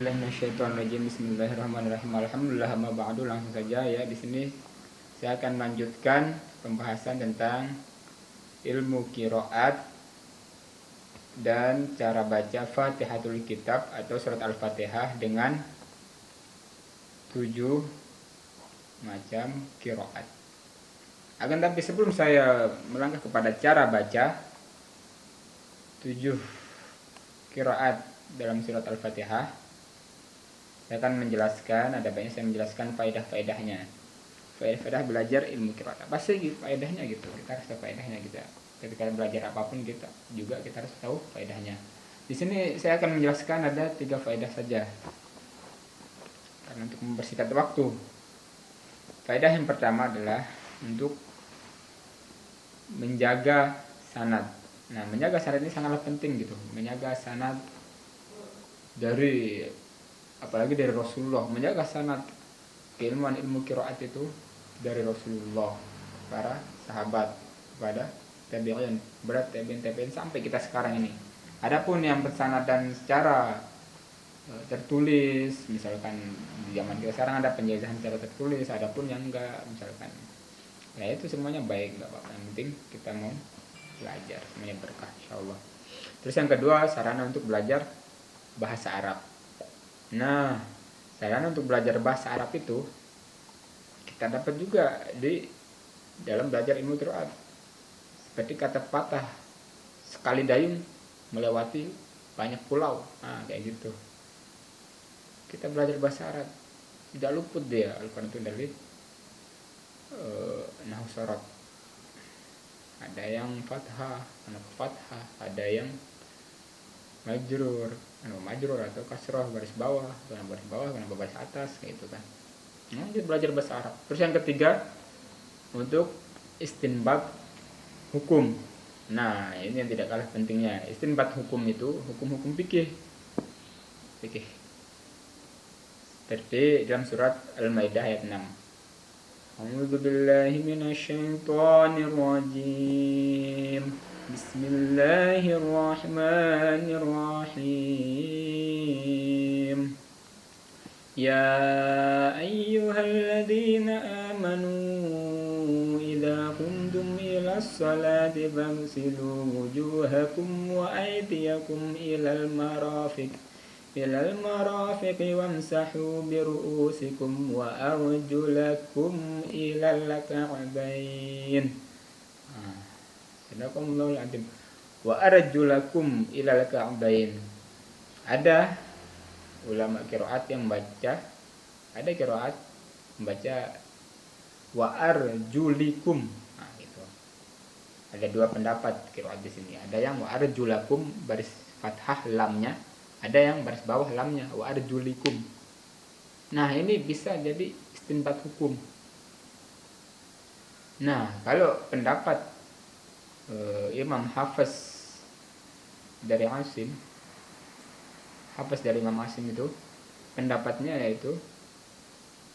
Bismillahirrahmanirrahim. Bismillahirrahmanirrahim. Alhamdulillah, ma ba'du, langsung saja ya. Di sini saya akan melanjutkan pembahasan tentang ilmu qiraat dan cara baca Fatihatul Kitab atau surat Al-Fatihah dengan 7 macam qiraat. Akan tapi sebelum saya melangkah kepada cara baca 7 qiraat dalam surat Al-Fatihah, saya akan menjelaskan, ada banyak saya menjelaskan faedah-faedahnya. Faedah belajar ilmu qiraat. Apa sih faedahnya gitu? Kita harus tahu faedahnya gitu. Ketika belajar apapun kita harus tahu faedahnya. Di sini saya akan menjelaskan ada 3 faedah saja. Karena untuk mempersingkat waktu. Faedah yang pertama adalah untuk menjaga sanad. Nah, menjaga sanad ini sangatlah penting gitu. Menjaga sanad dari apalagi dari Rasulullah, menjaga sanad keilmuan ilmu qiraat itu dari Rasulullah, para sahabat, pada tabi'in, berat tabi'in sampai kita sekarang ini. Adapun yang bersanadan secara tertulis, misalkan di zaman kita sekarang ada penjelasan secara tertulis, adapun yang enggak, misalkan ya itu semuanya baik, enggak apa-apa, yang penting kita mau belajar, semuanya berkah insyaallah. Terus yang kedua, sarana untuk belajar bahasa Arab. Nah, sarana untuk belajar bahasa Arab itu kita dapat juga di dalam belajar ilmu qiraat. Seperti kata patah, sekali dayung melewati banyak pulau. Nah, kayak gitu. Kita belajar bahasa Arab, tidak luput dia Al-Quran itu dari nahwu syarat. Ada yang fathah, ada yang majrur atau kasrah baris bawah, kenapa baris atas, kayak gitu kan. Nah, dia belajar bahasa Arab. Terus yang ketiga, untuk istinbat hukum. Nah, ini yang tidak kalah pentingnya. Istinbat hukum itu hukum-hukum fikih. Seperti dalam surat Al-Maidah ayat 6. A'udzu billahi minasyaitonir rajim. Bismillahirrahmanirrahim. Ya ayyuhalladzina amanu idza qumtum ilas salati faghsilu wujuhakum wa aydiyakum ilal marafiq wamsahu biru'usikum wa arjulakum ilal ka'bayn. Sadaqallahul azim. Wa arjulakum ilal ka'bayn. Ada ulama qiraat yang membaca, ada qiraat membaca wa arjulikum. Nah, gitu. Ada 2 pendapat qiraat di sini. Ada yang wa arjulakum baris fathah lamnya, ada yang baris bawah lamnya wa arjulikum. Nah, ini bisa jadi istinbat hukum. Nah, kalau pendapat Imam Hafiz dari Imam Asim itu pendapatnya yaitu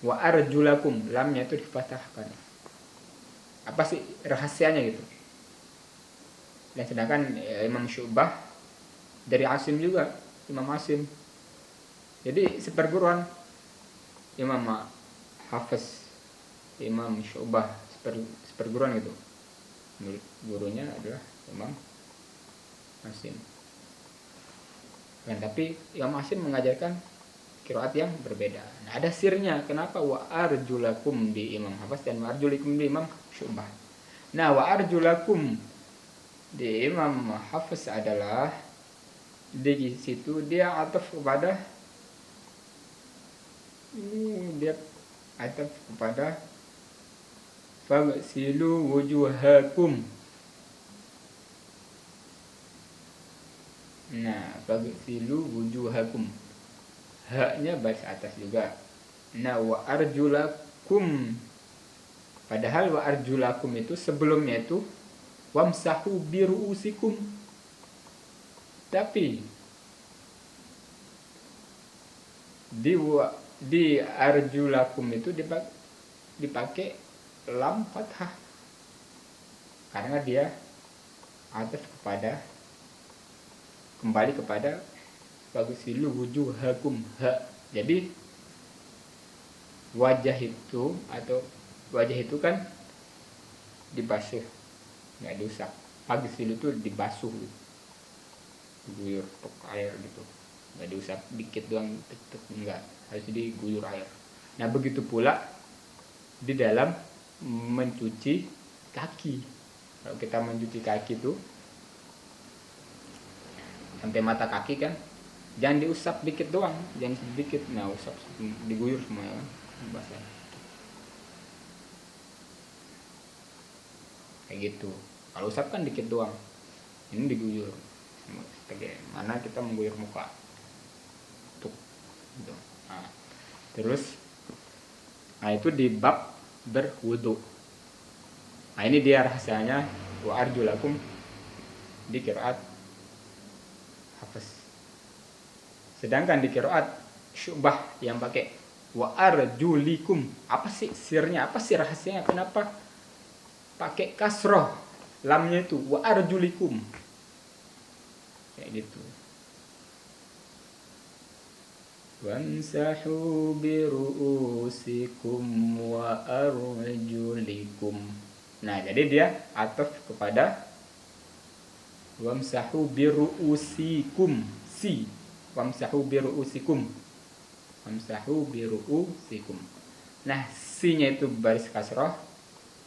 wa arjulakum, lamnya itu difathahkan. Apa sih rahasianya gitu? Dan sedangkan Imam Syu'bah dari Asim juga, Imam Asim. Jadi seperguruan Imam Hafiz, Imam Syu'bah, seperguruan gitu. Gurunya adalah Imam Asim. Nah, tapi Imam Asim mengajarkan qiraat yang berbeda. Nah, ada sirnya kenapa wa arjulakum di Imam Hafiz dan wa arjulikum di Imam Syu'bah. Nah, wa arjulakum di Imam Hafiz adalah di situ dia ataf kepada faghsilu wujuhakum. Nah, faghsilu wujuhakum, haknya baris atas juga. Nah, wa arjulakum, padahal wa arjulakum itu sebelumnya itu wamsahu biru'usikum, tapi di arjulakum itu dipakai lam fathah karena dia ataf kembali kepada Fagsilu wujuhakum. Jadi wajah itu kan dibasuh, nggak diusap. Fagsilu itu dibasuh, diguyur pakai air gitu, nggak diusap dikit doang, enggak, harus diguyur air. Nah begitu pula di dalam mencuci kaki. Kalau kita mencuci kaki tuh sampai mata kaki kan, jangan diusap dikit doang, jangan sedikit. Nah usap, diguyur semua kan, basah. Kayak gitu. Kalau usap kan dikit doang, ini diguyur. Bagaimana kita mengguyur muka tuh gitu. Nah, terus itu di bab berwudu. Nah ini dia rahasianya, wa arjulakum di qiraat Hafs. Sedangkan di qiraat Syu'bah yang pakai wa arjulikum, apa sih sirnya, apa sih rahasianya, kenapa pakai kasroh lamnya itu wa arjulikum kayak gitu. Wamsahu biru'usikum wa arjulikum. Nah jadi dia ataf kepada wamsahu biru'usikum, si wamsahu biru'usikum, wamsahu biru'usikum. Nah si-nya itu baris kasroh,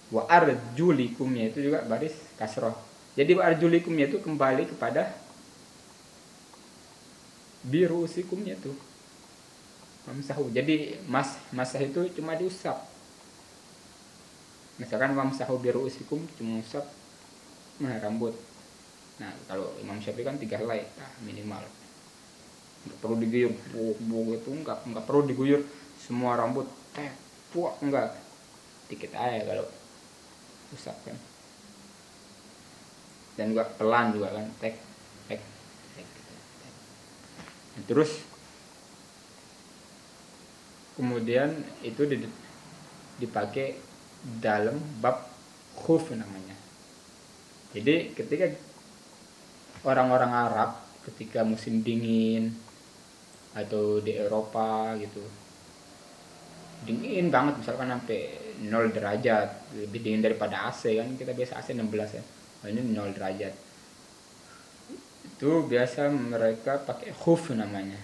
wa arjulikumnya itu juga baris kasroh. Jadi wa arjulikumnya itu kembali kepada biru'usikumnya itu wamsahu. Jadi masah itu cuma diusap. Misalkan wamsahu biru'usikum cuma usap rambut. Nah kalau Imam Syafi'i kan 3 helai minimal, nggak perlu diguyur itu, nggak perlu diguyur semua rambut puak, enggak, dikit aja kalau usap kan. Dan juga pelan juga kan, tek. Terus kemudian itu dipakai dalam bab khuf namanya. Jadi ketika orang-orang Arab ketika musim dingin atau di Eropa gitu, dingin banget, misalkan sampai 0 derajat, lebih dingin daripada AC kan, kita biasa AC 16 ya, ini 0 derajat, itu biasa mereka pakai khuf namanya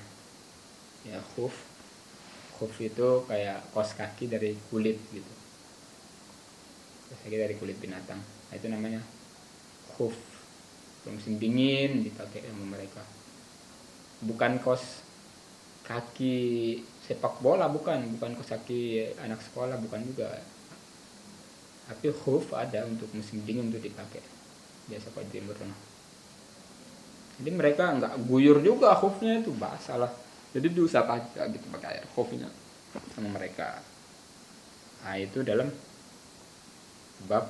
ya. Khuf itu kayak kaos kaki dari kulit gitu, kaos kaki dari kulit binatang. Nah, itu namanya khuf. Musim dingin dipakai sama mereka. Bukan kaos kaki sepak bola, bukan kaos kaki anak sekolah, bukan juga. Tapi khuf ada untuk musim dingin tuh dipakai biasa pada timur. Jadi mereka nggak guyur juga khufnya, itu basah lah, jadi diusap aja gitu pakai air khufnya sama mereka. Nah itu dalam bab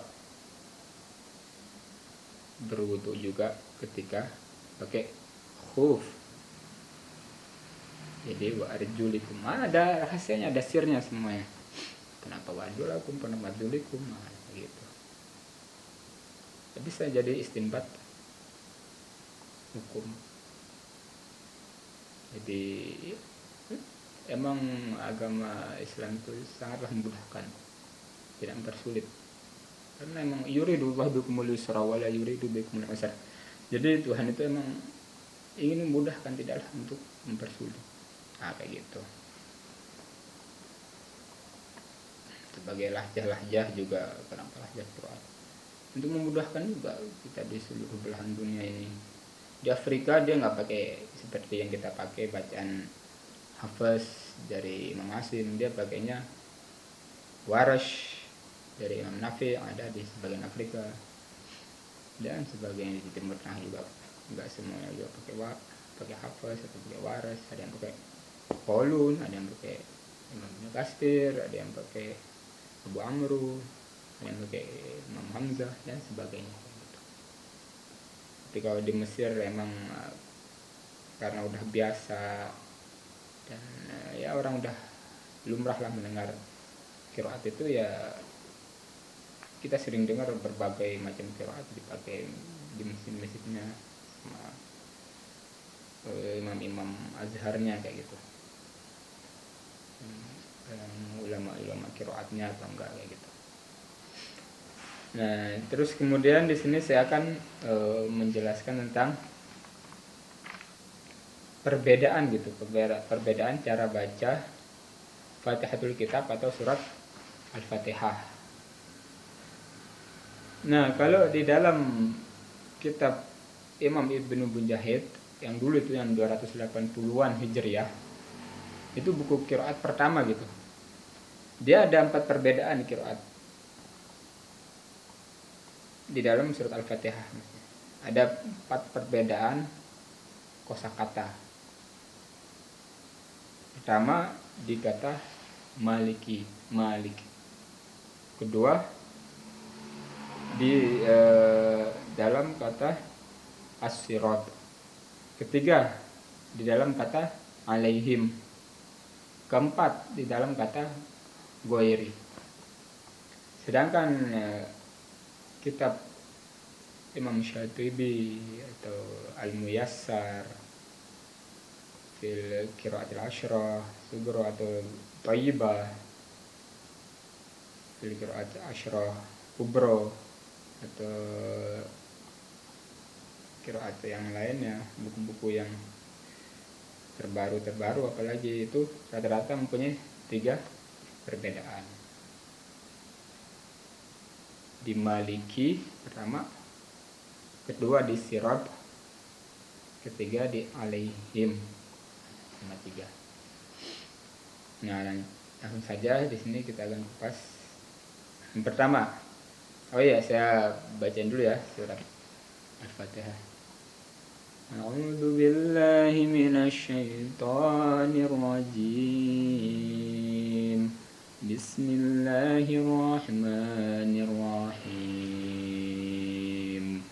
berwudu juga ketika pakai khuf. Jadi wa arjulikum, ada rahasianya, ada sirnya semuanya. Kenapa wa arjulakum, kenapa arjulikum, gitu. Bisa jadi istinbat hukum. Jadi emang agama Islam itu sangatlah memudahkan, tidak mempersulit. Karena emang yuridullahu bikumul yusra wa la yuridu bikumul usra. Jadi Tuhan itu emang ingin memudahkan, tidaklah untuk mempersulit. Nah kayak gitu. Sebagai lahjah juga, kenapa lahjah Quran? Untuk memudahkan juga kita di seluruh belahan dunia ini. Di Afrika dia nggak pakai seperti yang kita pakai bacaan Hafs dari Imam Asim, dia pakainya Warash dari Imam Nafi yang ada di sebagian Afrika, dan sebagian di Timur Tengah juga nggak semuanya juga pakai Hafs atau pakai Warash. Ada yang pakai Qolun, ada yang pakai Imam Kastir, ada yang pakai Abu Amru, ada yang pakai Imam Hamzah dan sebagainya. Tapi kalau di Mesir emang karena udah biasa dan ya orang udah lumrah lah mendengar qiraat itu, ya kita sering dengar berbagai macam qiraat dipakai di masjid-masjidnya. imam-imam azharnya kayak gitu, ulama-ulama qiraatnya atau enggak kayak gitu. Nah, terus kemudian di sini saya akan menjelaskan tentang perbedaan gitu, perbedaan cara baca Fatihatul Kitab atau surat Al-Fatihah. Nah, kalau di dalam kitab Imam Ibnu Bunjahid yang dulu itu yang 280-an Hijriah, itu buku qiraat pertama gitu. Dia ada 4 perbedaan qiraat di dalam surat Al-Fatihah. Ada 4 perbedaan kosakata. Pertama di kata maliki, malik. Kedua di dalam kata as-sirat. Ketiga di dalam kata alaihim. Keempat di dalam kata goiri. Sedangkan kitab Imam Syatibi atau Al-Muyassar fil Qiraatil Asyrah, Sugra atau Thayyibah fil Qiraatil Asyrah, Kubro atau qiraat yang lainnya, buku-buku yang terbaru apalagi itu rata-rata mempunyai 3 perbedaan. Di Maliki pertama, kedua di Sirat, ketiga di Alaihim, sama 3. Nah, langsung saja di sini kita akan kupas. Yang pertama, saya bacain dulu ya surat Al-Fatihah. A'udzu billahi minasy syaithanir rajim. Bismillahirrahmanirrahim.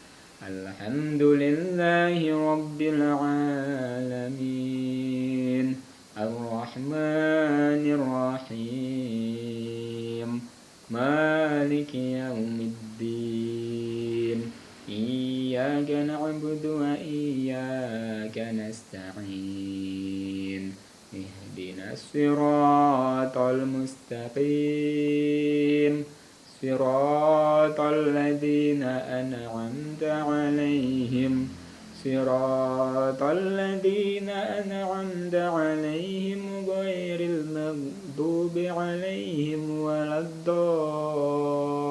Alhamdulillahi rabbil alamin. Ar-Rahmanir Rahim. Maliki yaumiddin. Iyyaka na'budu wa iyyaka nasta'in. Ihdinas siratal mustaqim. Siratal ladzina an'amta 'alaihim. Siratal ladzina an'amta 'alaihim ghairil maghdubi 'alaihim waladdallin.